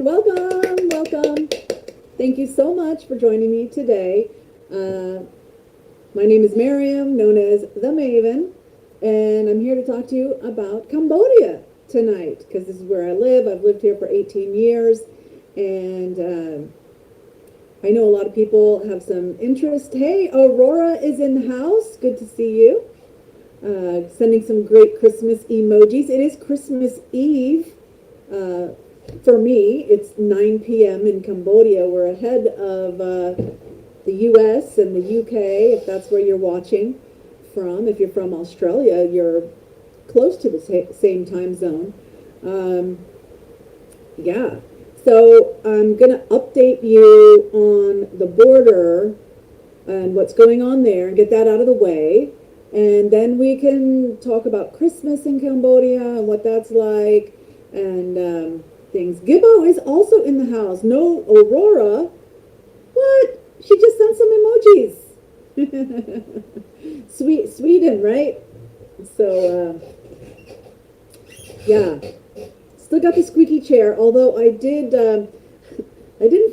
Welcome, welcome. Thank you so much for joining me today. My name is Miriam, known as the Maven, and I'm here to talk to you about Cambodia tonight, because this is where I live. I've lived here for 18 years, and I know a lot of people have some interest. Hey, Aurora is in the house. Good to see you. Sending some great Christmas emojis. It is Christmas Eve. For me, it's 9 p.m. in Cambodia. We're ahead of the U.S. and the U.K., if that's where you're watching from. If you're from Australia, you're close to the same time zone. Yeah. So I'm going to update you on the border and what's going on there and get that out of the way. And then we can talk about Christmas in Cambodia and what that's like and things. Gibbo is also in the house. No, Aurora. What? She just sent some emojis. Sweden, right? So, yeah. Still got the squeaky chair, although I didn't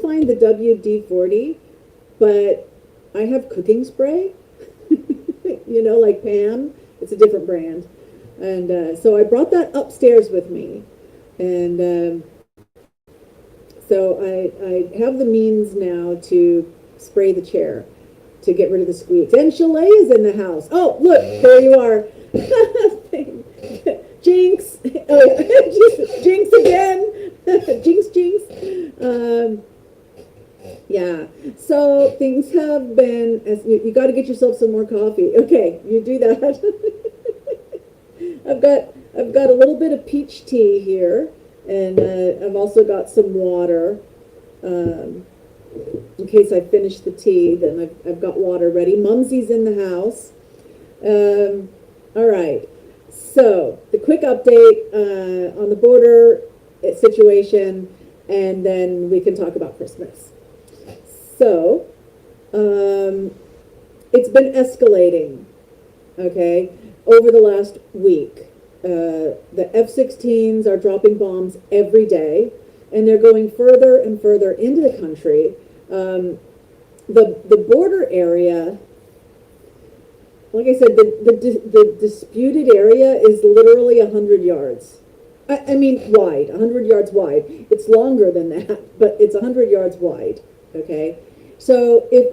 find the WD-40, but I have cooking spray, you know, like Pam. It's a different brand. And so I brought that upstairs with me. And so I have the means now to spray the chair to get rid of the squeaks. And Chalet is in the house. Oh, look, there you are. Jinx. Jinx again. Jinx. Yeah. So things have been, as you got to get yourself some more coffee. Okay, you do that. I've got a little bit of peach tea here, and I've also got some water. In case I finish the tea, then I've got water ready. Mumsy's in the house. All right. So the quick update on the border situation, and then we can talk about Christmas. So it's been escalating, okay, over the last week. The F-16s are dropping bombs every day, and they're going further and further into the country. The border area, like I said, the disputed area is literally 100 yards. I mean, wide, 100 yards wide. It's longer than that, but it's 100 yards wide, okay? So if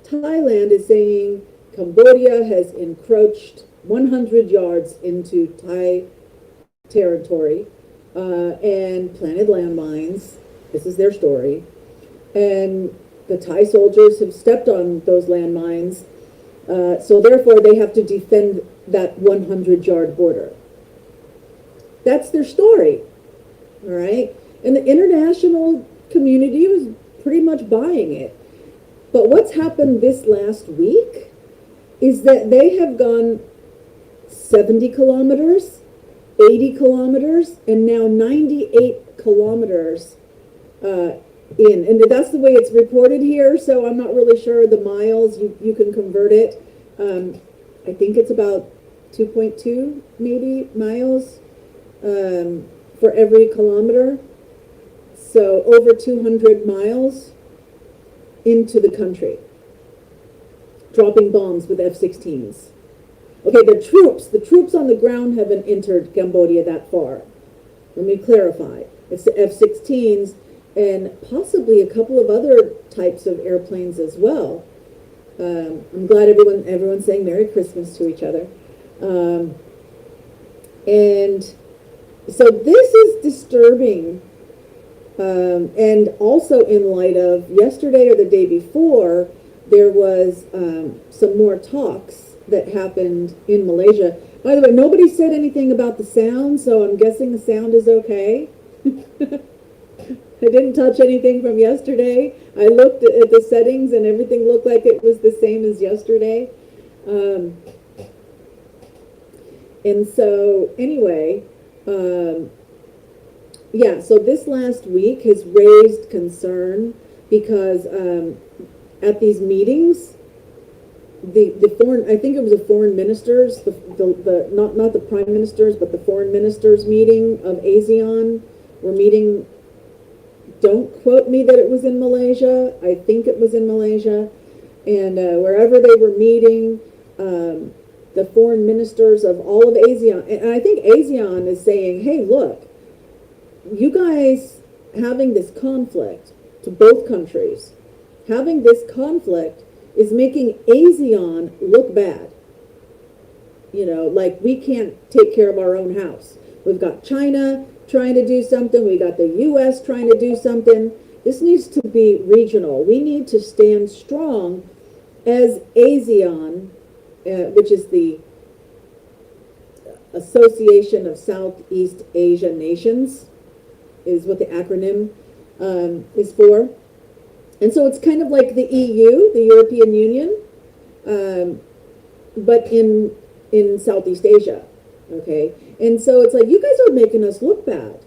Thailand is saying Cambodia has encroached 100 yards into Thai territory and planted landmines, this is their story, and the Thai soldiers have stepped on those landmines, so therefore they have to defend that 100-yard border. That's their story, all right? And the international community was pretty much buying it. But what's happened this last week is that they have gone 70 kilometers, 80 kilometers, and now 98 kilometers in. And that's the way it's reported here, so I'm not really sure the miles. You can convert it. I think it's about 2.2 maybe miles for every kilometer. So over 200 miles into the country, dropping bombs with F-16s. Okay, the troops on the ground haven't entered Cambodia that far. Let me clarify. It's the F-16s and possibly a couple of other types of airplanes as well. I'm glad everyone's saying Merry Christmas to each other. And so this is disturbing. And also in light of yesterday or the day before, there was some more talks that happened in Malaysia. By the way, nobody said anything about the sound, so I'm guessing the sound is okay. I didn't touch anything from yesterday. I looked at the settings and everything looked like it was the same as yesterday. And so anyway, yeah, so this last week has raised concern because at these meetings, the foreign, I think it was the foreign ministers, not the prime ministers, but the foreign ministers meeting of ASEAN were meeting Don't quote me that it was in Malaysia. I think it was in Malaysia. And wherever they were meeting, the foreign ministers of all of ASEAN, and I think ASEAN is saying, hey, look, you guys having this conflict to both countries, having this conflict is making ASEAN look bad. You know, like we can't take care of our own house. We've got China trying to do something. We got the US trying to do something. This needs to be regional. We need to stand strong as ASEAN, which is the Association of Southeast Asia Nations, is what the acronym is for. And so it's kind of like the EU, the European Union, but in Southeast Asia, okay? And so it's like, you guys are making us look bad.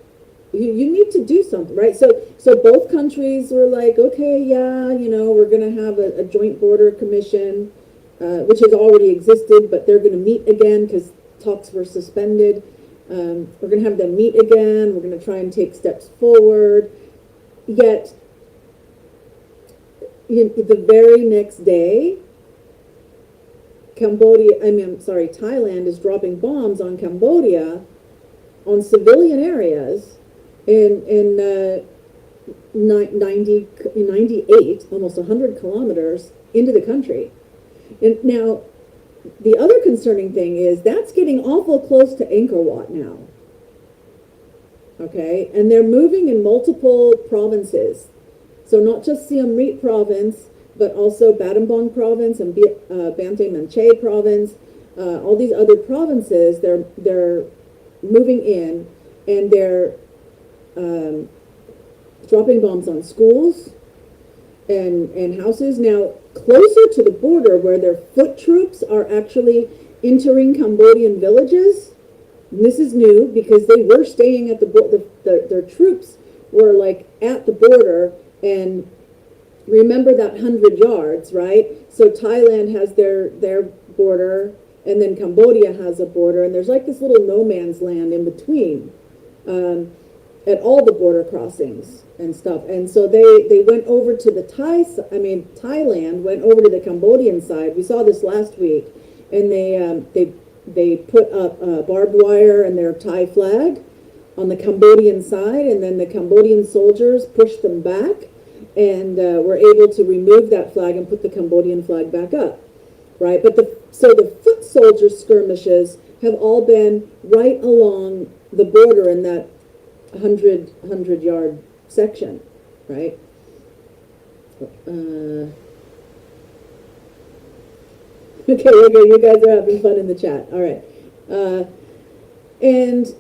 You need to do something, right? So both countries were like, okay, yeah, you know, we're going to have a joint border commission, which has already existed, but they're going to meet again because talks were suspended. We're going to have them meet again. We're going to try and take steps forward. Yet, the very next day, Thailand is dropping bombs on Cambodia, on civilian areas, in 98, almost 100 kilometers into the country. And now, the other concerning thing is that's getting awful close to Angkor Wat now. Okay, and they're moving in multiple provinces. So not just Siem Reap province, but also Battambang province and Banteay Menchay province. All these other provinces, they're moving in, and they're dropping bombs on schools and houses. Now, closer to the border, where their foot troops are actually entering Cambodian villages. And this is new because they were staying at the border. Their troops were like at the border, and remember that 100 yards, right? So Thailand has their border, and then Cambodia has a border, and there's like this little no man's land in between at all the border crossings and stuff. And so they went over to the Thailand went over to the Cambodian side. We saw this last week, and they put up barbed wire and their Thai flag on the Cambodian side, and then the Cambodian soldiers pushed them back and were able to remove that flag and put the Cambodian flag back up, right? But the foot soldier skirmishes have all been right along the border in that 100 yard section, right? Okay, you guys are having fun in the chat. All right. And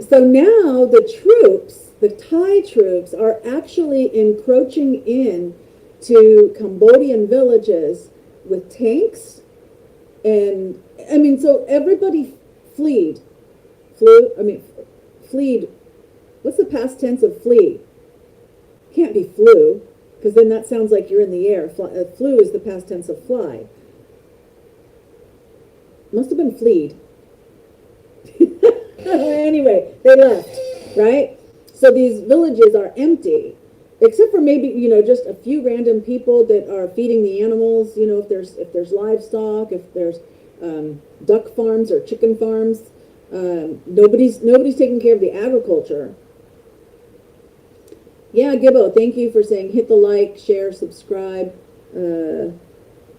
so now the Thai troops are actually encroaching in to Cambodian villages with tanks. And, so everybody fleed. What's the past tense of flee? Can't be flew, because then that sounds like you're in the air. Flew is the past tense of fly. Must have been fleed. Anyway, they left, right? So these villages are empty, except for maybe, just a few random people that are feeding the animals, if there's livestock, if there's duck farms or chicken farms. Nobody's taking care of the agriculture. Yeah, Gibbo, thank you for saying hit the like, share, subscribe. You're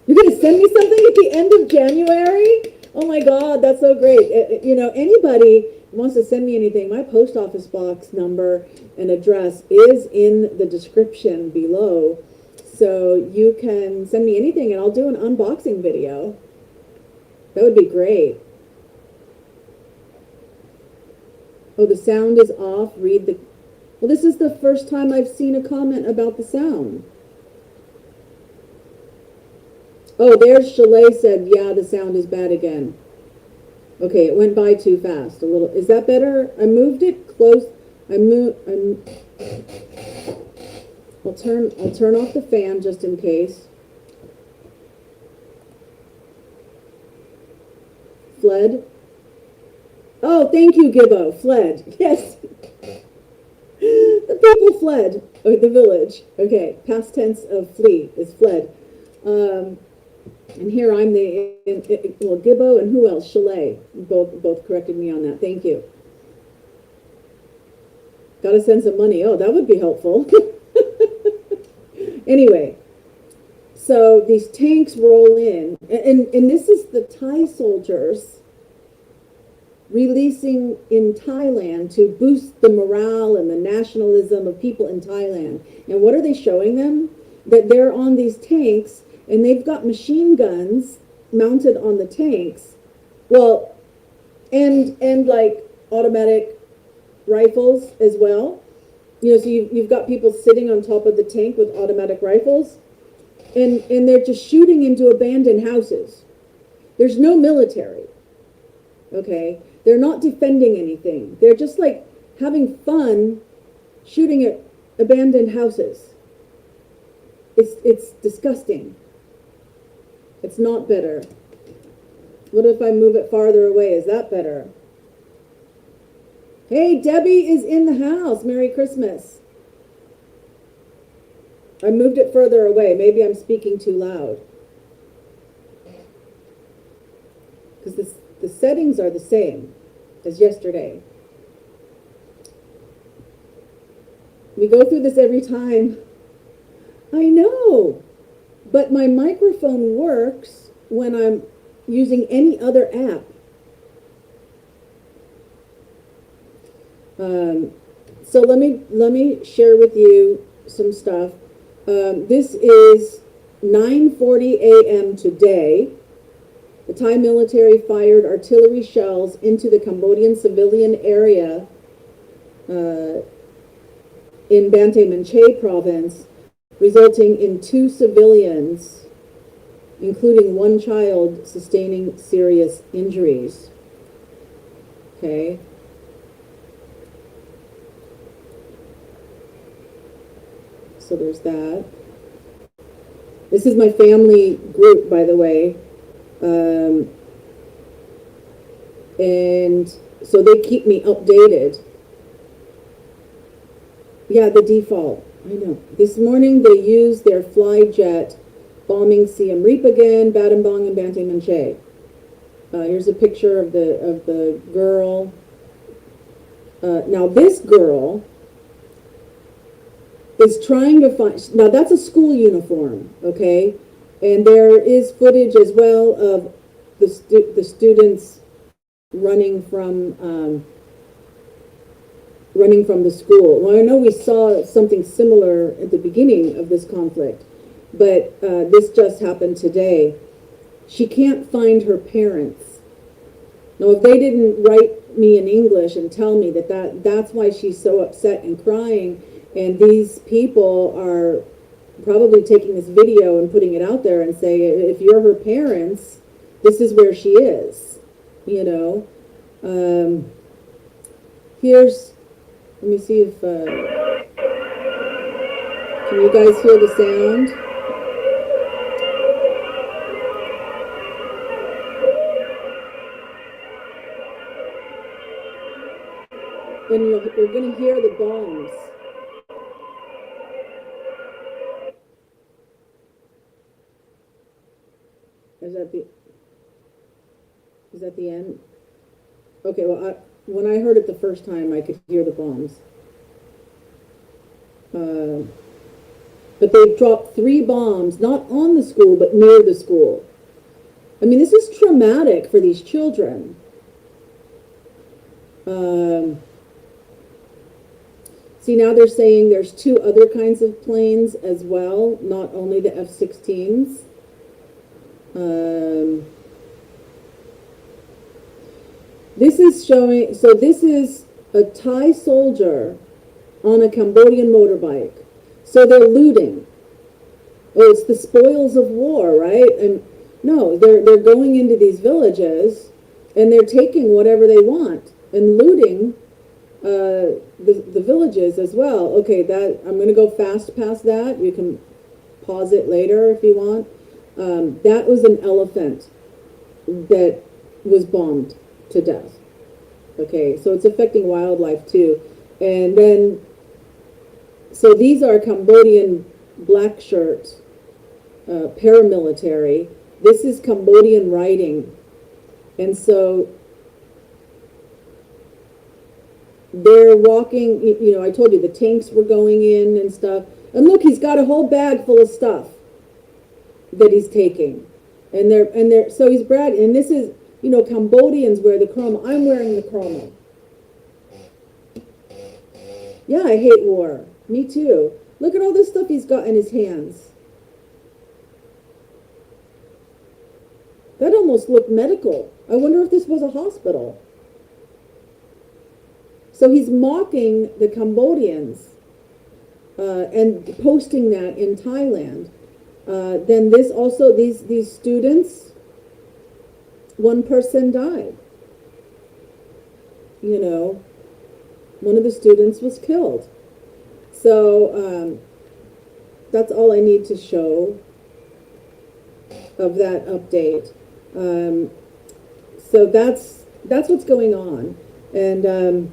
going to send me something at the end of January? Oh my God, that's so great. Anybody wants to send me anything, my post office box number and address is in the description below. So you can send me anything and I'll do an unboxing video. That would be great. Oh, the sound is off. Well, this is the first time I've seen a comment about the sound. Oh, there's Chalet said, yeah, the sound is bad again. Okay, it went by too fast. A little. Is that better? I moved it close. I'll turn off the fan just in case. Fled. Oh, thank you, Gibbo. Fled. Yes. The people fled the village. Okay, past tense of flee is fled. And here I'm well, Gibbo and who else? Chalet. Both corrected me on that. Thank you. Got to send some money. Oh, that would be helpful. Anyway, so these tanks roll in, and this is the Thai soldiers releasing in Thailand to boost the morale and the nationalism of people in Thailand. And what are they showing them? That they're on these tanks and they've got machine guns mounted on the tanks. Well, and like automatic rifles as well. You know, so you've got people sitting on top of the tank with automatic rifles, and they're just shooting into abandoned houses. There's no military, okay? They're not defending anything. They're just like having fun shooting at abandoned houses. It's disgusting. It's not better. What if I move it farther away? Is that better? Hey, Debbie is in the house. Merry Christmas. I moved it further away. Maybe I'm speaking too loud. Because the settings are the same as yesterday. We go through this every time. I know. But my microphone works when I'm using any other app. So let me share with you some stuff. This is 9:40 a.m. today. The Thai military fired artillery shells into the Cambodian civilian area in Banteay Menchay province, resulting in 2 civilians, including 1 child, sustaining serious injuries. Okay. So there's that. This is my family group, by the way. And so they keep me updated. Yeah, the default. I know. This morning they used their fly jet bombing Siem Reap again, Battambang and Banteay Menchay. Here's a picture of the girl. Now this girl is trying to find, now that's a school uniform, okay? And there is footage as well of the students running from the school. Well, I know we saw something similar at the beginning of this conflict, but this just happened today. She can't find her parents. Now, if they didn't write me in English and tell me that's why she's so upset and crying, and these people are probably taking this video and putting it out there and say, if you're her parents, this is where she is, you know. Here's, let me see if, can you guys hear the sound? And you're going to hear the bombs. Is that the end? Okay, well, when I heard it the first time, I could hear the bombs. But they dropped 3 bombs, not on the school, but near the school. I mean, this is traumatic for these children. See, now they're saying there's 2 other kinds of planes as well, not only the F-16s. This is showing, so this is a Thai soldier on a Cambodian motorbike. So they're looting. Oh, it's the spoils of war, right? And no, they're going into these villages and they're taking whatever they want and looting the villages as well. Okay, that I'm going to go fast past that. You can pause it later if you want. That was an elephant that was bombed to death. Okay, so it's affecting wildlife too. And then So these are Cambodian black shirt paramilitary. This is Cambodian writing. And so they're walking, you know, I told you the tanks were going in and stuff. And look, he's got a whole bag full of stuff that he's taking. And so he's bragging. And this is, you know, Cambodians wear the chromo. I'm wearing the chromo. Yeah, I hate war. Me too. Look at all this stuff he's got in his hands. That almost looked medical. I wonder if this was a hospital. So he's mocking the Cambodians and posting that in Thailand. Then this also, these students, one person died. You know, one of the students was killed. So that's all I need to show of that update. So that's what's going on. And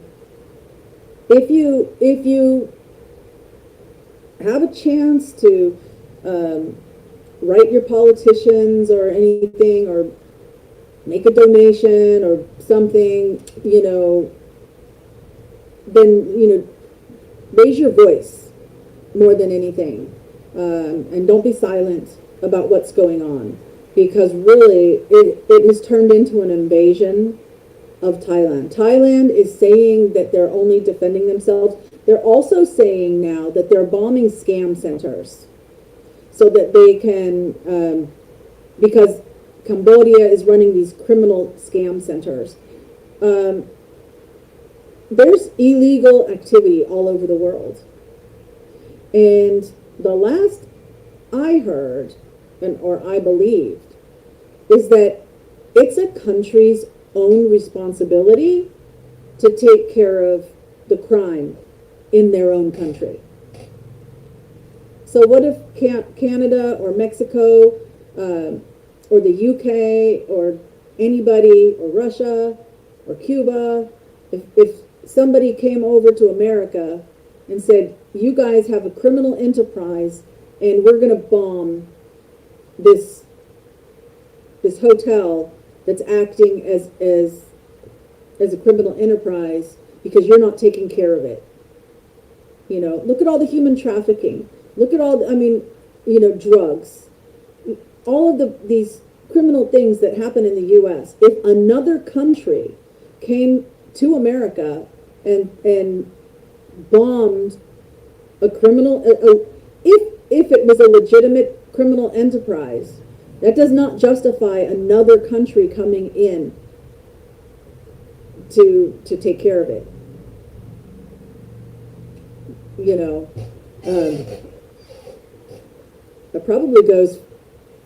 if you have a chance to write your politicians or anything, or make a donation or something, you know, then, you know, raise your voice more than anything. And don't be silent about what's going on. Because really, it has turned into an invasion of Thailand. Thailand is saying that they're only defending themselves. They're also saying now that they're bombing scam centers so that they can, because Cambodia is running these criminal scam centers. There's illegal activity all over the world. And the last I heard, or I believed, is that it's a country's own responsibility to take care of the crime in their own country. So what if Canada or Mexico or the UK or anybody, or Russia or Cuba, if somebody came over to America and said, you guys have a criminal enterprise and we're going to bomb this hotel that's acting as a criminal enterprise because you're not taking care of it. You know, look at all the human trafficking. Look at all, I mean, you know, drugs. All of these criminal things that happen in the U.S. If another country came to America and bombed a criminal, if it was a legitimate criminal enterprise, that does not justify another country coming in to take care of it. You know, it probably goes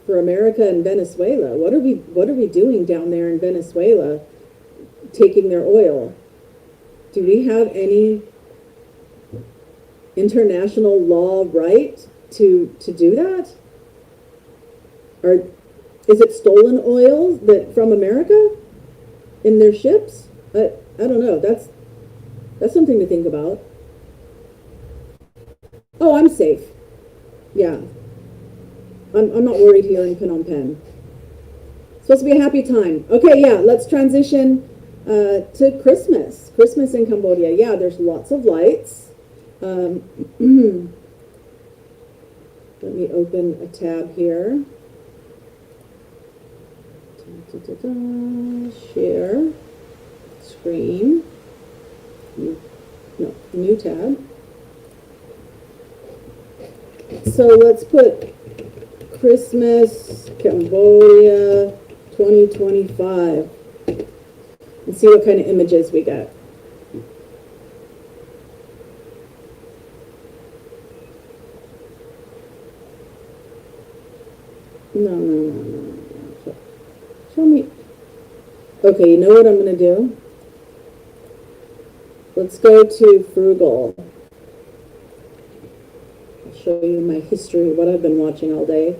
for America and Venezuela. What are we doing down there in Venezuela, taking their oil? Do we have any international law right to do that? Or is it stolen oil that from America in their ships? I don't know. That's something to think about. Oh, I'm safe. Yeah. I'm not worried here in Phnom Penh. It's supposed to be a happy time. Okay, yeah, let's transition to Christmas. Christmas in Cambodia. Yeah, there's lots of lights. Let me open a tab here. Share screen. No, new tab. So let's put Christmas Cambodia 2025 and see what kind of images we get. No. Show me. Okay, you know what I'm going to do? Let's go to Frugal. I'll show you my history, what I've been watching all day.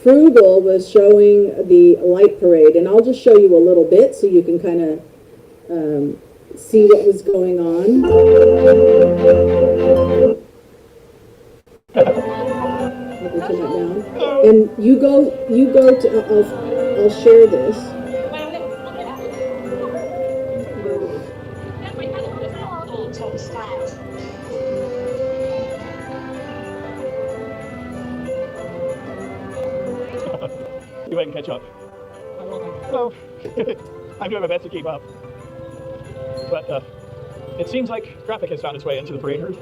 Frugal was showing the light parade, and I'll just show you a little bit so you can kind of see what was going on. Let me turn that down. And you go to, I'll share this. You wait and catch up. Hello. I'm doing my best to keep up. But it seems like traffic has found its way into the parade route.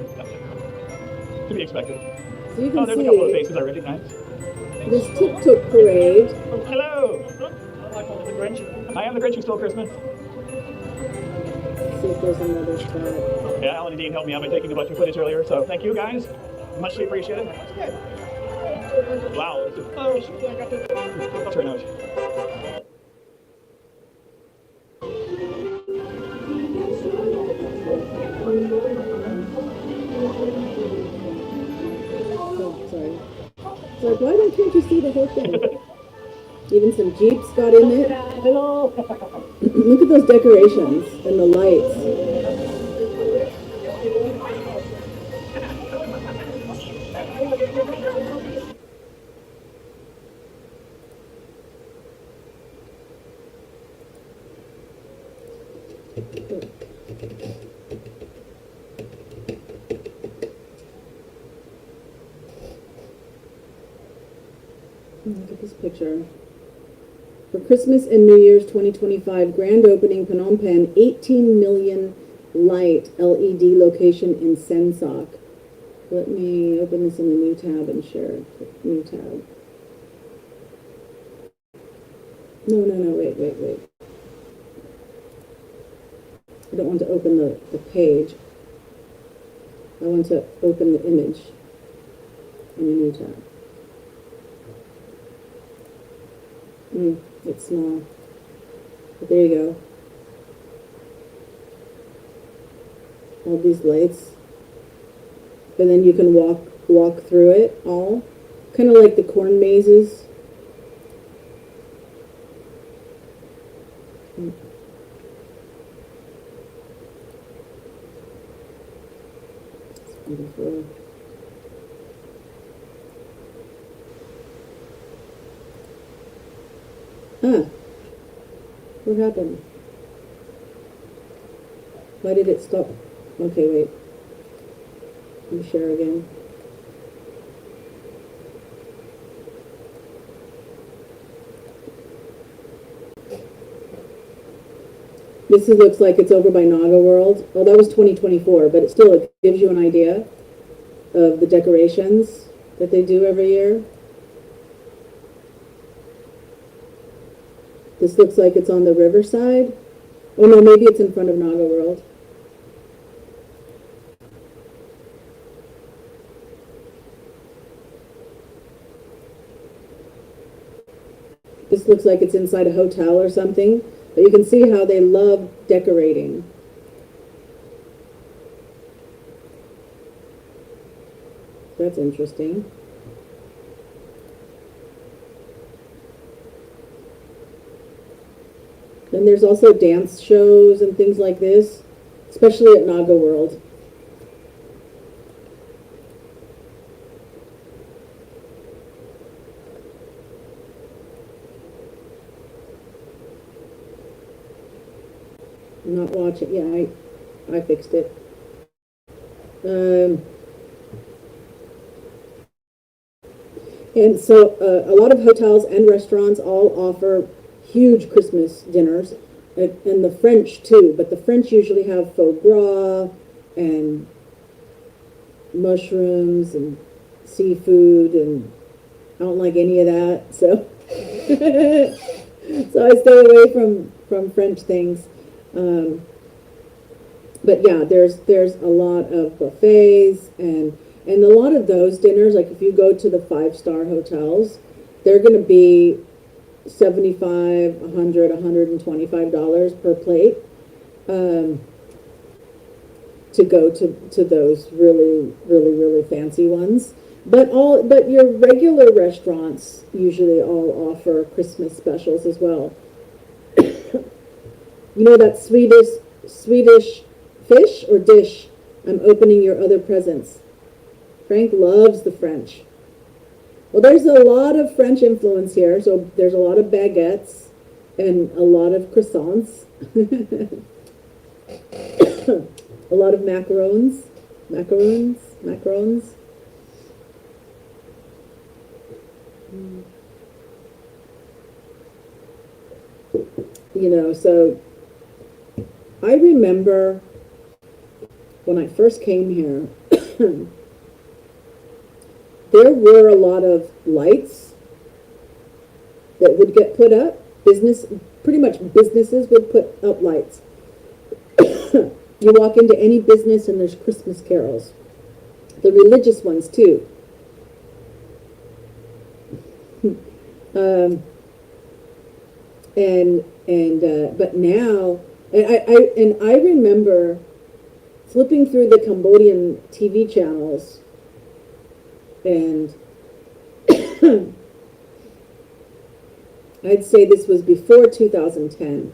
To be expected. So you can there's see a couple of faces I recognize. this tuk-tuk parade. Oh, hello. I am the Grinch who stole Christmas. Let's see if there's another spot. Yeah, Alan and Dean helped me out by taking a bunch of footage earlier, so thank you guys. Muchly appreciated. Wow. This is, I'll turn out. Oh, sorry. It's like, why can't you see the whole thing? Even some Jeeps got in it. Hello. Look at those decorations and the lights. Look at this picture. For Christmas and New Year's 2025, grand opening Phnom Penh, 18 million light LED location in Sensoc. Let me open this in a new tab and share it. New tab. No, wait. I don't want to open the page. I want to open the image in a new tab. It's small. But there you go. All these lights. And then you can walk through it all. Kind of like the corn mazes. It's beautiful. What happened? Why did it stop? Okay, wait. Let me share again. This looks like it's over by Naga World. Well, that was 2024, but it still gives you an idea of the decorations that they do every year. This looks like it's on the riverside. Oh no, maybe it's in front of Naga World. This looks like it's inside a hotel or something, but you can see how they love decorating. That's interesting. And there's also dance shows and things like this, especially at Naga World. I'm not watching. Yeah, I fixed it. And so a lot of hotels and restaurants all offer huge Christmas dinners, and the French too, but the French usually have faux gras and mushrooms and seafood, and I don't like any of that, so so I stay away from French things. But yeah, there's a lot of buffets, and a lot of those dinners, like if you go to the 5-star hotels, they're going to be $75, $100, $125 per plate, to go to those really fancy ones. But your regular restaurants usually all offer Christmas specials as well. You know that Swedish fish or dish. I'm opening your other presents. Frank loves the French. Well, there's a lot of French influence here, so there's a lot of baguettes and a lot of croissants. A lot of macarons. You know, so I remember when I first came here, there were a lot of lights that would get put up. Pretty much businesses would put up lights. You walk into any business and there's Christmas carols. The religious ones too. But now, I remember flipping through the Cambodian TV channels, and I'd say this was before 2010,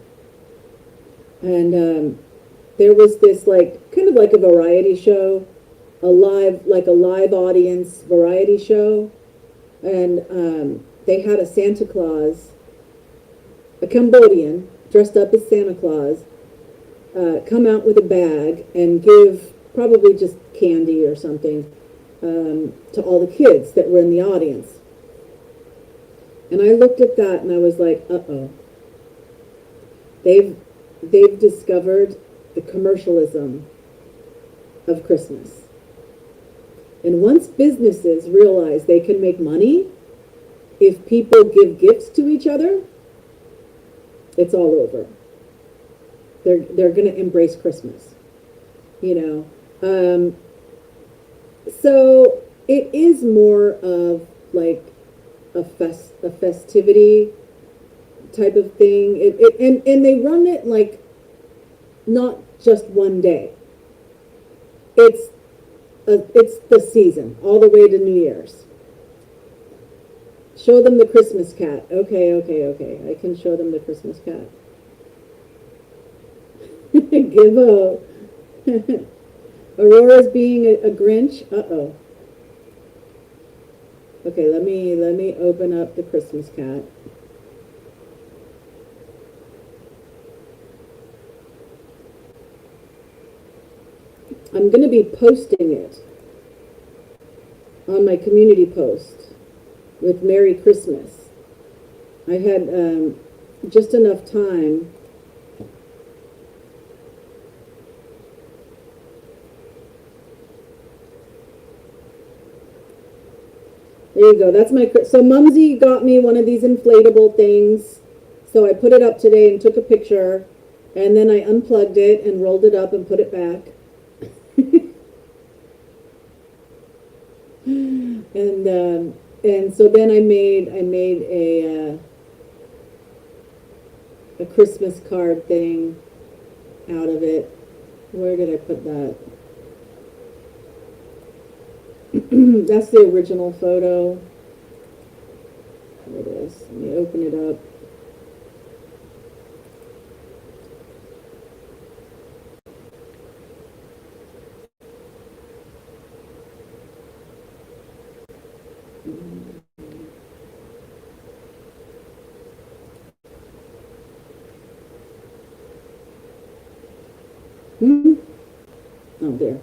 and there was this kind of like a variety show, a live audience variety show, and they had a Santa Claus, a Cambodian dressed up as Santa Claus, come out with a bag and give probably just candy or something to all the kids that were in the audience. And I looked at that and I was like, uh-oh. They've discovered the commercialism of Christmas. And once businesses realize they can make money if people give gifts to each other, it's all over. They're going to embrace Christmas, you know. So it is more of like a festivity type of thing. And they run it like not just one day. It's the season all the way to New Year's. Show them the Christmas cat. Okay. I can show them the Christmas cat. Gibbo. Aurora's being a Grinch. Uh-oh. Okay, let me open up the Christmas cat. I'm going to be posting it on my community post with Merry Christmas. I had just enough time There you go. That's my... So Mumsy got me one of these inflatable things. So I put it up today and took a picture. And then I unplugged it and rolled it up and put it back. And so then I made a Christmas card thing out of it. Where did I put that? That's the original photo. There it is. Let me open it up. Oh, there.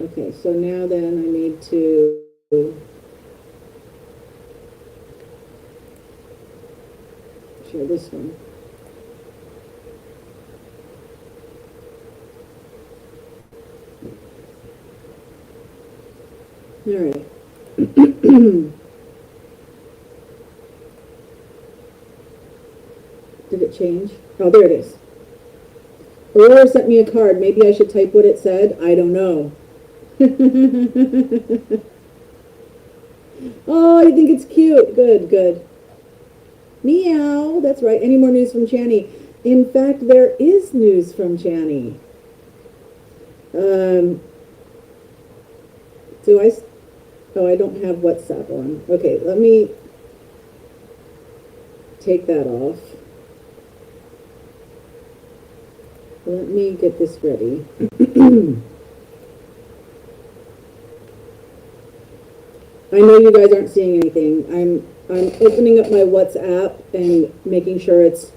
Okay, so now then I need to share this one. All right. Did it change? Oh, there it is. Aurora sent me a card. Maybe I should type what it said. I don't know. Oh, I think it's cute. Good, good. Meow. That's right. Any more news from Channy? In fact, there is news from Channy. Oh, I don't have WhatsApp on. Okay, let me take that off. Let me get this ready. I know you guys aren't seeing anything. I'm opening up my WhatsApp and making sure it's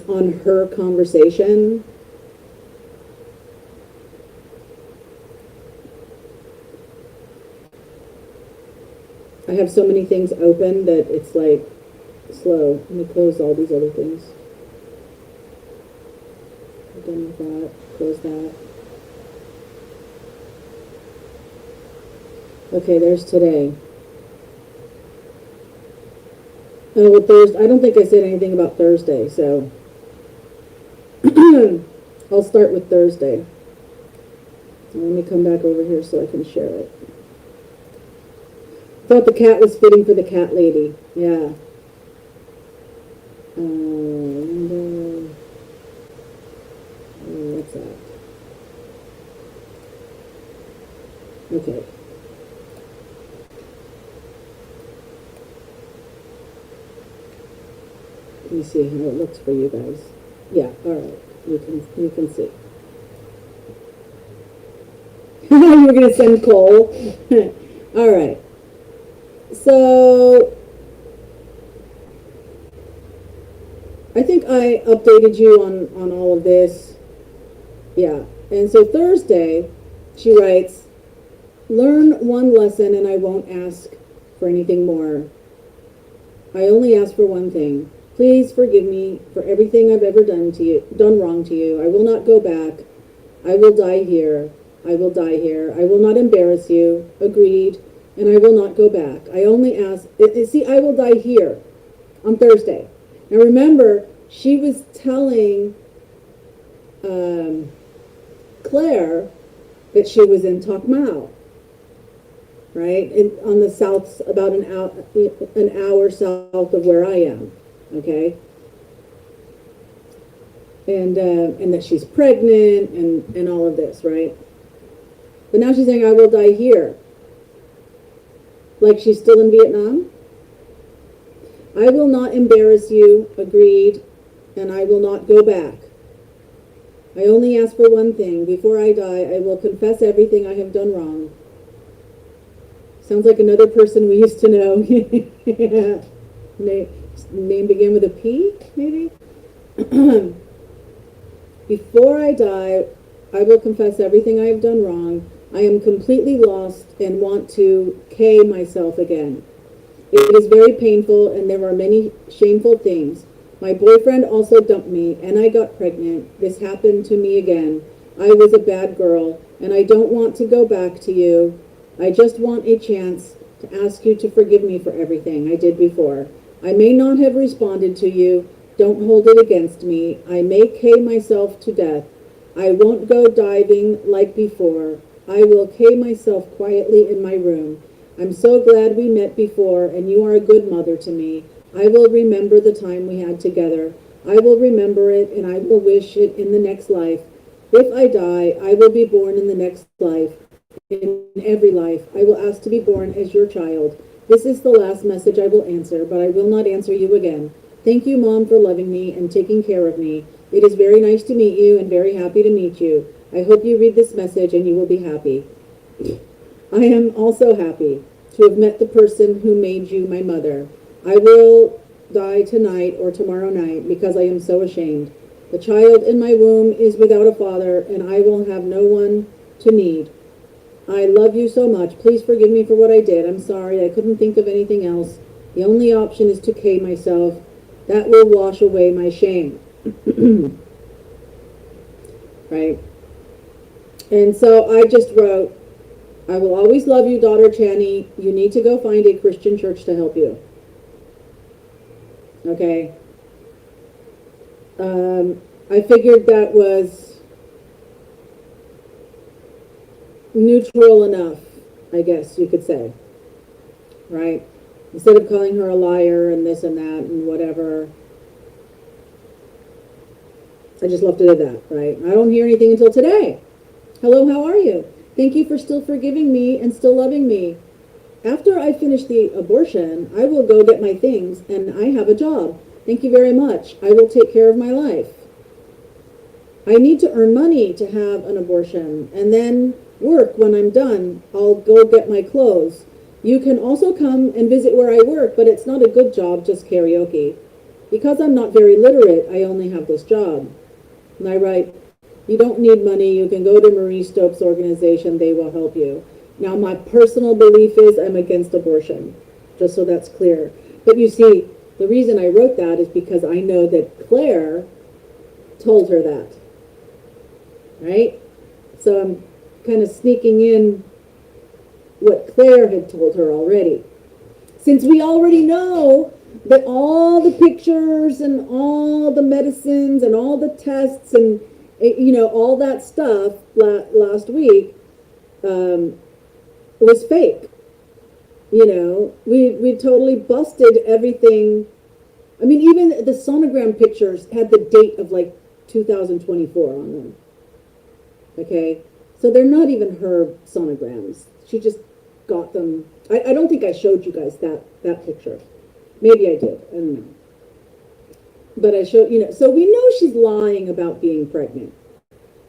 on her conversation. I have so many things open that it's like slow. Let me close all these other things. Done with that. Close that. Okay, there's today. Oh, well, Thursday. I don't think I said anything about Thursday, so I'll start with Thursday. Let me come back over here so I can share it. Thought the cat was fitting for the cat lady. Yeah. What's that? Okay. Let me see how it looks for you guys. Yeah, all right. You can see. You were gonna send Cole. All right. So I think I updated you on all of this. Yeah. And so Thursday, she writes, learn one lesson and I won't ask for anything more. I only ask for one thing. Please forgive me for everything I've ever done wrong to you. I will not go back. I will die here. I will die here. I will not embarrass you. Agreed. And I will not go back. I only ask, see, I will die here on Thursday. Now remember, she was telling Claire that she was in Tok Mao, right? On the south, about an hour south of where I am, okay? And that she's pregnant and all of this, right? But now she's saying, I will die here. Like she's still in Vietnam. I will not embarrass you, agreed, and I will not go back. I only ask for one thing. Before I die, I will confess everything I have done wrong. Sounds like another person we used to know. Yeah. Name began with a P, maybe? Before I die, I will confess everything I have done wrong. I am completely lost and want to K myself again. It is very painful and there are many shameful things. My boyfriend also dumped me and I got pregnant. This happened to me again. I was a bad girl and I don't want to go back to you. I just want a chance to ask you to forgive me for everything I did before. I may not have responded to you. Don't hold it against me. I may K myself to death. I won't go diving like before. I will K myself quietly in my room. I'm so glad we met before, and you are a good mother to me. I will remember the time we had together. I will remember it, and I will wish it in the next life. If I die, I will be born in the next life. In every life, I will ask to be born as your child. This is the last message I will answer, but I will not answer you again. Thank you, Mom, for loving me and taking care of me. It is very nice to meet you and very happy to meet you. I hope you read this message and you will be happy. I am also happy to have met the person who made you my mother. I will die tonight or tomorrow night because I am so ashamed. The child in my womb is without a father and I will have no one to need. I love you so much. Please forgive me for what I did. I'm sorry. I couldn't think of anything else. The only option is to K myself. That will wash away my shame. Right? And so I just wrote, I will always love you, daughter Channy. You need to go find a Christian church to help you. Okay? I figured that was neutral enough, I guess you could say. Right? Instead of calling her a liar and this and that and whatever. I just left it at that, right? I don't hear anything until today. Hello, how are you? Thank you for still forgiving me and still loving me. After I finish the abortion, I will go get my things and I have a job. Thank you very much. I will take care of my life. I need to earn money to have an abortion and then work when I'm done. I'll go get my clothes. You can also come and visit where I work, but it's not a good job, just karaoke. Because I'm not very literate, I only have this job. And I write, you don't need money. You can go to Marie Stopes' organization. They will help you. Now, my personal belief is I'm against abortion, just so that's clear. But you see, the reason I wrote that is because I know that Claire told her that. Right? So I'm kind of sneaking in what Claire had told her already. Since we already know that all the pictures and all the medicines and all the tests and, you know, all that stuff last week was fake. You know, we totally busted everything. I mean, even the sonogram pictures had the date of like 2024 on them. Okay? So they're not even her sonograms. She just got them. I don't think I showed you guys that picture. Maybe I did. I don't know. But I showed, you know, so we know she's lying about being pregnant.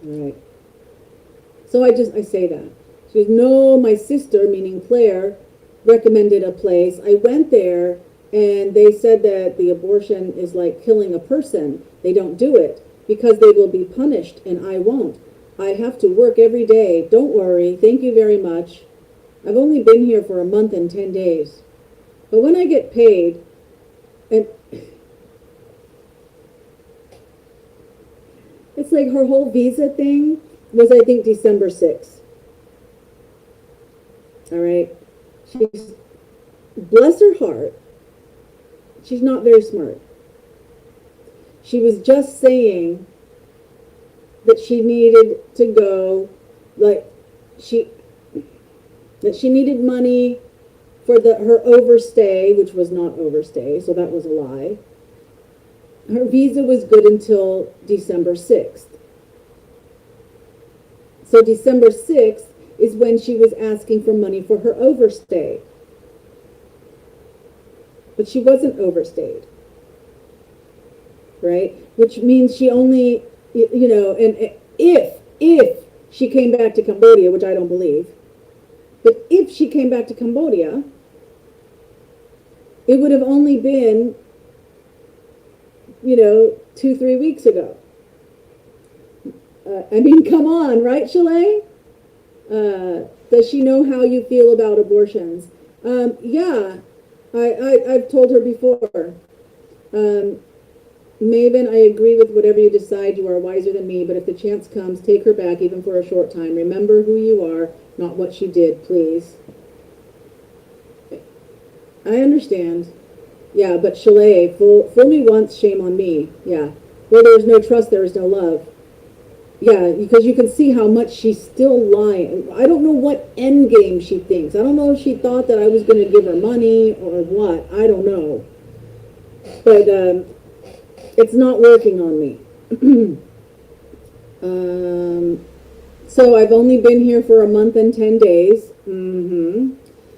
All right. So I say that. She goes, no, my sister, meaning Claire, recommended a place. I went there and they said that the abortion is like killing a person. They don't do it because they will be punished and I won't. I have to work every day. Don't worry. Thank you very much. I've only been here for a month and 10 days. But when I get paid, and it's like her whole visa thing was, I think, December 6th. All right. She's, bless her heart, she's not very smart. She was just saying that she needed to go, like, that she needed money for her overstay, which was not overstay, so that was a lie. Her visa was good until December 6th. So December 6th is when she was asking for money for her overstay. But she wasn't overstayed, right? Which means she only, you know, and if she came back to Cambodia, which I don't believe, but if she came back to Cambodia, it would have only been, you know, 2-3 weeks ago. I mean, come on, right, Chalet? Does she know how you feel about abortions? Yeah, I've told her before. Maven, I agree with whatever you decide. You are wiser than me, but if the chance comes, take her back, even for a short time. Remember who you are, not what she did, please. I understand. Yeah, but Chalet, fool me once, shame on me. Yeah. Where there is no trust, there is no love. Yeah, because you can see how much she's still lying. I don't know what end game she thinks. I don't know if she thought that I was going to give her money or what. I don't know. But it's not working on me. So I've only been here for a month and 10 days.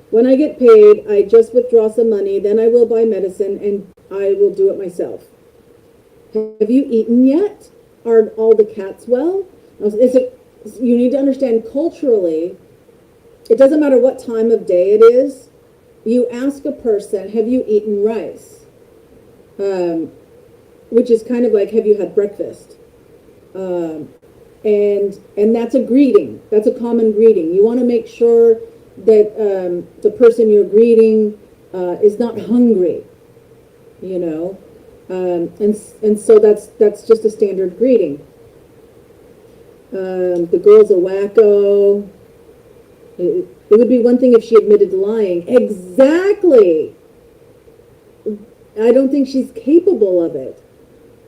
When I get paid, I just withdraw some money, then I will buy medicine, and I will do it myself. Have you eaten yet? Are all the cats well? You need to understand culturally, it doesn't matter what time of day it is. You ask a person, have you eaten rice? Which is kind of like, have you had breakfast? And that's a greeting. That's a common greeting. You want to make sure that the person you're greeting is not hungry, you know, and so that's just a standard greeting. The girl's a wacko. It would be one thing if she admitted to lying. Exactly. I don't think she's capable of it.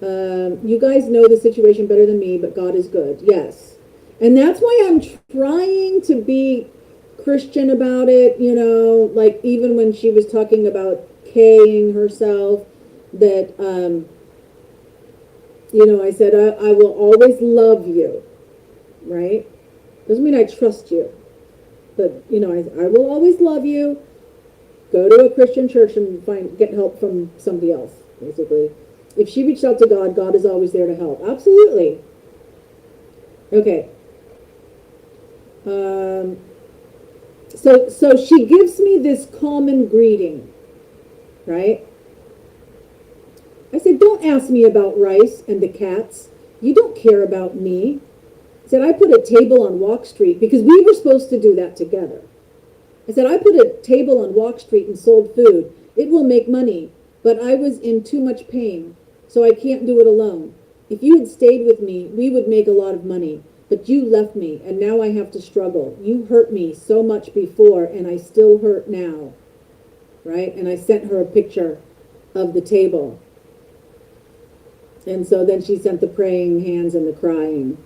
You guys know the situation better than me, but God is good. Yes. And that's why I'm trying to be Christian about it, you know, like even when she was talking about K-ing herself, that, you know, I said, I will always love you, right? Doesn't mean I trust you, but, you know, I will always love you. Go to a Christian church and get help from somebody else, basically. If she reached out to God, God is always there to help. Absolutely. Okay. So she gives me this common greeting, right? I said, don't ask me about rice and the cats. You don't care about me. I said, I put a table on Walk Street because we were supposed to do that together. I said, I put a table on Walk Street and sold food. It will make money, but I was in too much pain, so I can't do it alone. If you had stayed with me, we would make a lot of money. But you left me, and now I have to struggle. You hurt me so much before, and I still hurt now. Right? And I sent her a picture of the table. And so then she sent the praying hands and the crying.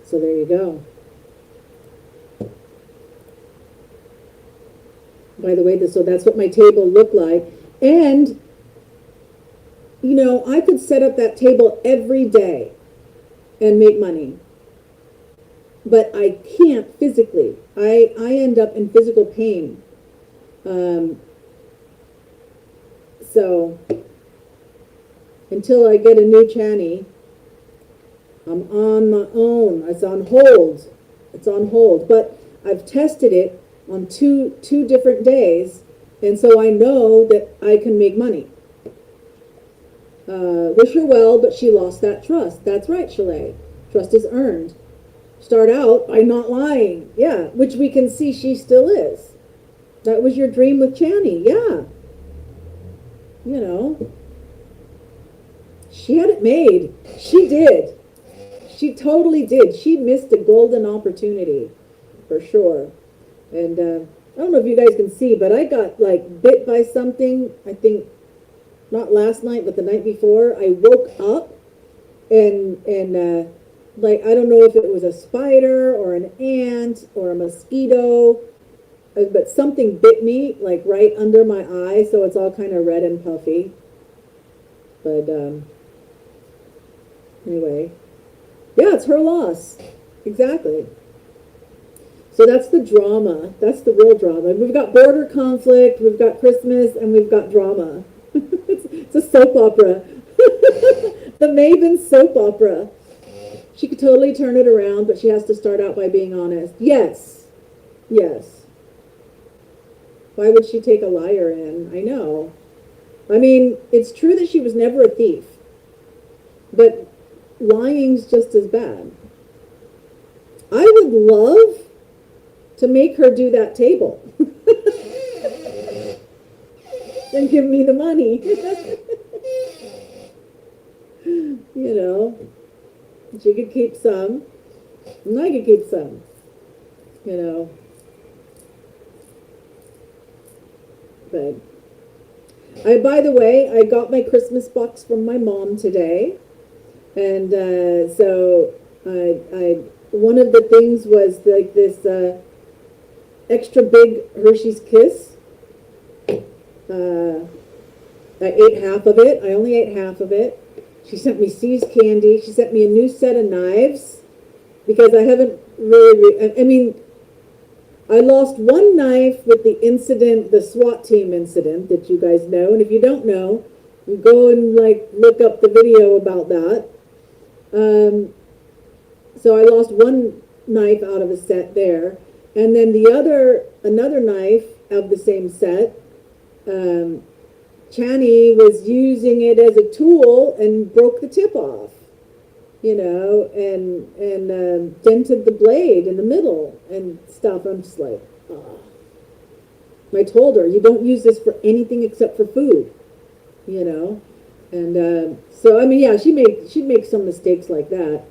So there you go. By the way, so that's what my table looked like. And, you know, I could set up that table every day and make money. But I can't physically. I end up in physical pain. So until I get a new channy, I'm on my own. It's on hold. It's on hold. But I've tested it on two different days, and so I know that I can make money. Wish her well, but she lost that trust. That's right, Chalet. Trust is earned. Start out by not lying. Yeah, which we can see she still is. That was your dream with Channy. Yeah. You know. She had it made. She did. She totally did. She missed a golden opportunity, for sure. And I don't know if you guys can see, but I got like bit by something, I think, not last night, but the night before. I woke up and like, I don't know if it was a spider or an ant or a mosquito, but something bit me like right under my eye, so it's all kind of red and puffy. But anyway, yeah, it's her loss. Exactly. So that's the drama. That's the real drama. We've got border conflict, we've got Christmas, and we've got drama. It's a soap opera. The Maven soap opera. She could totally turn it around, but she has to start out by being honest. Yes. Yes. Why would she take a liar in? I know. I mean, it's true that she was never a thief, but lying's just as bad. I would love to make her do that table. And give me the money. You know, she could keep some, and I could keep some, you know. But by the way, I got my Christmas box from my mom today. And so I one of the things was like this extra big Hershey's Kiss. I ate half of it. I only ate half of it. She sent me C's candy. She sent me a new set of knives because I haven't really, I mean, I lost one knife with the incident, the SWAT team incident that you guys know. And if you don't know, you go and like look up the video about that. So I lost one knife out of a set there. And then another knife of the same set, Channy was using it as a tool and broke the tip off, you know, and dented the blade in the middle and stuff. I'm just like, oh. I told her, you don't use this for anything except for food, you know. And so, I mean, yeah, she'd make some mistakes like that.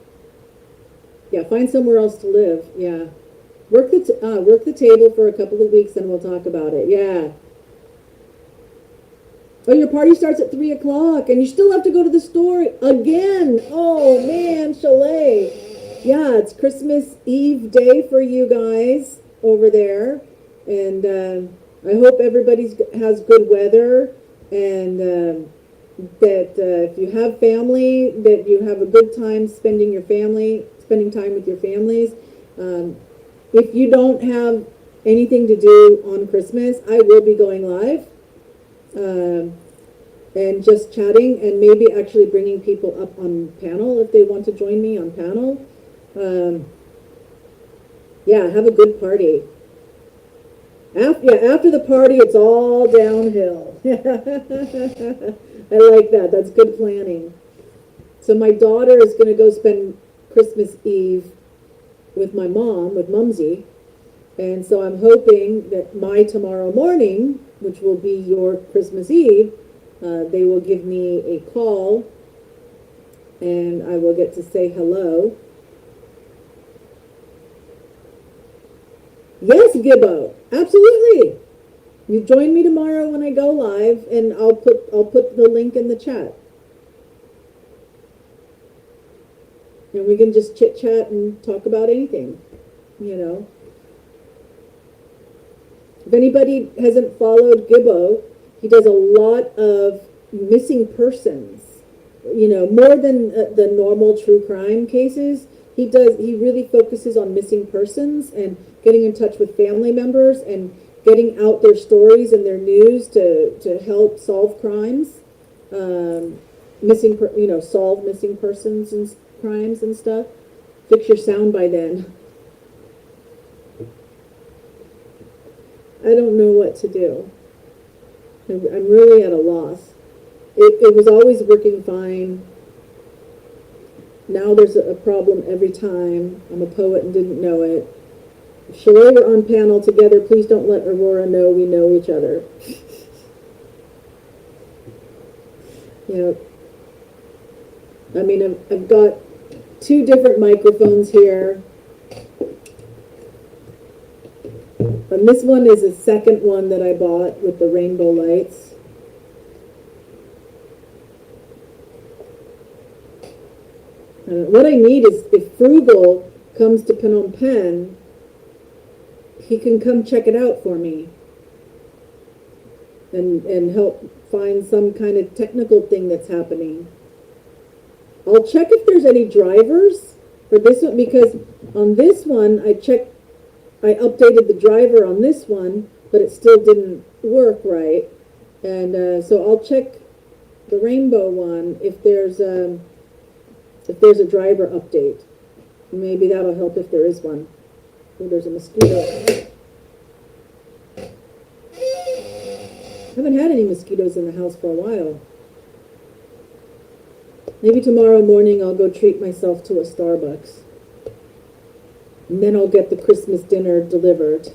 Yeah, find somewhere else to live. Yeah. Work the table for a couple of weeks and we'll talk about it. Yeah. Oh, your party starts at 3 o'clock and you still have to go to the store again. Oh, man, Chalet. Yeah, it's Christmas Eve day for you guys over there. And I hope everybody has good weather and that if you have family, that you have a good time spending time with your families. If you don't have anything to do on Christmas, I will be going live. and just chatting, and maybe actually bringing people up on panel if they want to join me on panel. Yeah, have a good party. After the party, it's all downhill. I like that. That's good planning. So my daughter is going to go spend Christmas Eve with my mom, with Mumsy. And so I'm hoping that my tomorrow morning, which will be your Christmas Eve, they will give me a call and I will get to say hello. Yes, Gibbo, absolutely. You join me tomorrow when I go live, and I'll put the link in the chat. And we can just chit chat and talk about anything, you know. If anybody hasn't followed Gibbo, he does a lot of missing persons, you know, more than the normal true crime cases. He really focuses on missing persons and getting in touch with family members and getting out their stories and their news to help solve crimes, solve missing persons and crimes and stuff. Fix your sound by then. I don't know what to do. I'm really at a loss. It was always working fine. Now there's a problem every time. I'm a poet and didn't know it. If Shalay were on panel together, please don't let Aurora know we know each other. You know, I mean, I've got 2 different microphones here. And this one is a second one that I bought with the rainbow lights. What I need is, if Frugal comes to Phnom Penh, he can come check it out for me and help find some kind of technical thing that's happening. I'll check if there's any drivers for this one, because on this one I updated the driver on this one, but it still didn't work right. And so I'll check the rainbow one if there's a driver update. Maybe that'll help if there is one. Oh, there's a mosquito. I haven't had any mosquitoes in the house for a while. Maybe tomorrow morning I'll go treat myself to a Starbucks. And then I'll get the Christmas dinner delivered.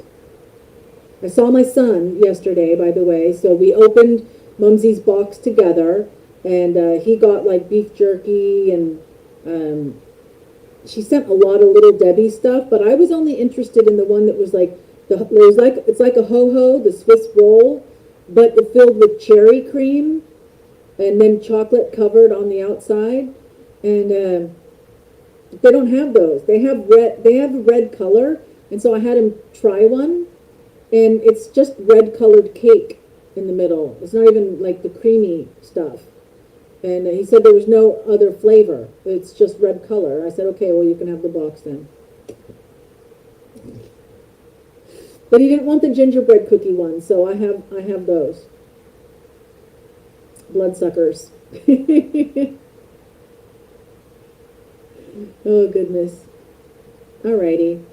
I saw my son yesterday, by the way, so we opened Mumsy's box together, and he got like beef jerky, and she sent a lot of Little Debbie stuff, but I was only interested in the one that was like, it's like a ho-ho, the Swiss roll, but it filled with cherry cream, and then chocolate covered on the outside, and they don't have those. They have a red color, and so I had him try one, and it's just red colored cake in the middle. It's not even like the creamy stuff. And he said there was no other flavor. It's just red color. I said, okay, well, you can have the box then. But he didn't want the gingerbread cookie one, so I have those. Bloodsuckers. Oh, goodness. Alrighty.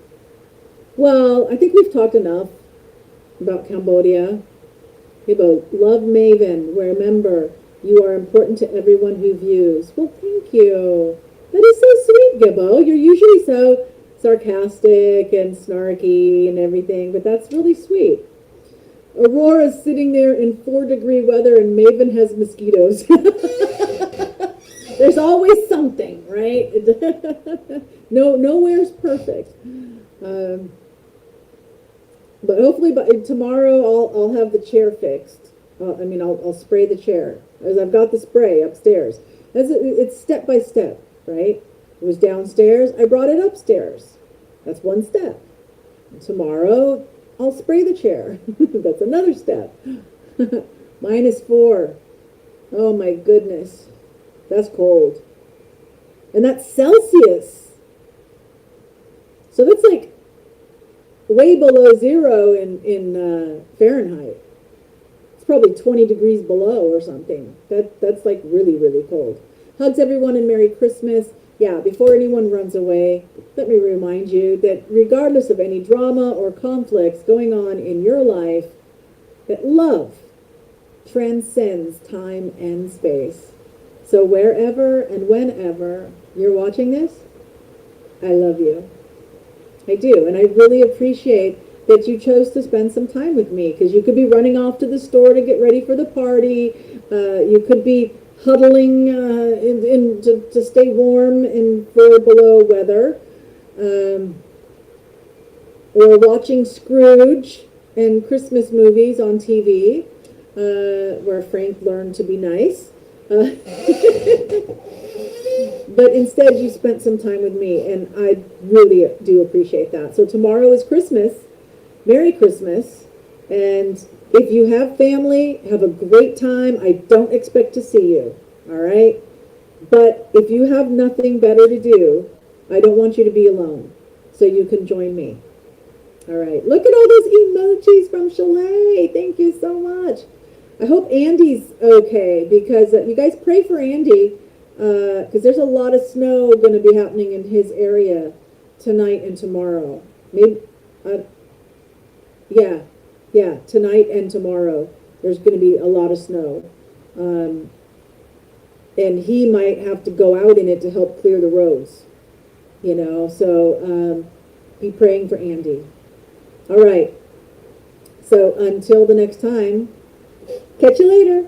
Well, I think we've talked enough about Cambodia. About love Maven. Remember, you are important to everyone who views. Well, thank you. That is so sweet, Gibbo. You're usually so sarcastic and snarky and everything, but that's really sweet. Aurora's sitting there in 4-degree weather and Maven has mosquitoes. There's always something, right? Nowhere's perfect. But hopefully by tomorrow I'll have the chair fixed. I'll spray the chair, as I've got the spray upstairs. It's step by step, right? It was downstairs, I brought it upstairs. That's one step. Tomorrow I'll spray the chair. That's another step. -4. Oh my goodness. That's cold. And that's Celsius. So that's like way below 0 in Fahrenheit. It's probably 20 degrees below or something. That's like really, really cold. Hugs everyone and Merry Christmas. Yeah, before anyone runs away, let me remind you that regardless of any drama or conflicts going on in your life, that love transcends time and space. So wherever and whenever you're watching this, I love you. I do, and I really appreciate that you chose to spend some time with me, because you could be running off to the store to get ready for the party. You could be huddling to stay warm in 4 below weather, or watching Scrooge and Christmas movies on TV, where Frank learned to be nice. But instead you spent some time with me, and I really do appreciate that. So tomorrow is Christmas. Merry Christmas. And if you have family, have a great time. I don't expect to see you, all right? But if you have nothing better to do, I don't want you to be alone. So you can join me. All right. Look at all those emojis from Chalet. Thank you so much. I hope Andy's okay, because you guys pray for Andy, because there's a lot of snow going to be happening in his area tonight and tomorrow. Maybe, yeah, tonight and tomorrow there's going to be a lot of snow, and he might have to go out in it to help clear the roads. You know, so be praying for Andy. All right. So until the next time. Catch you later.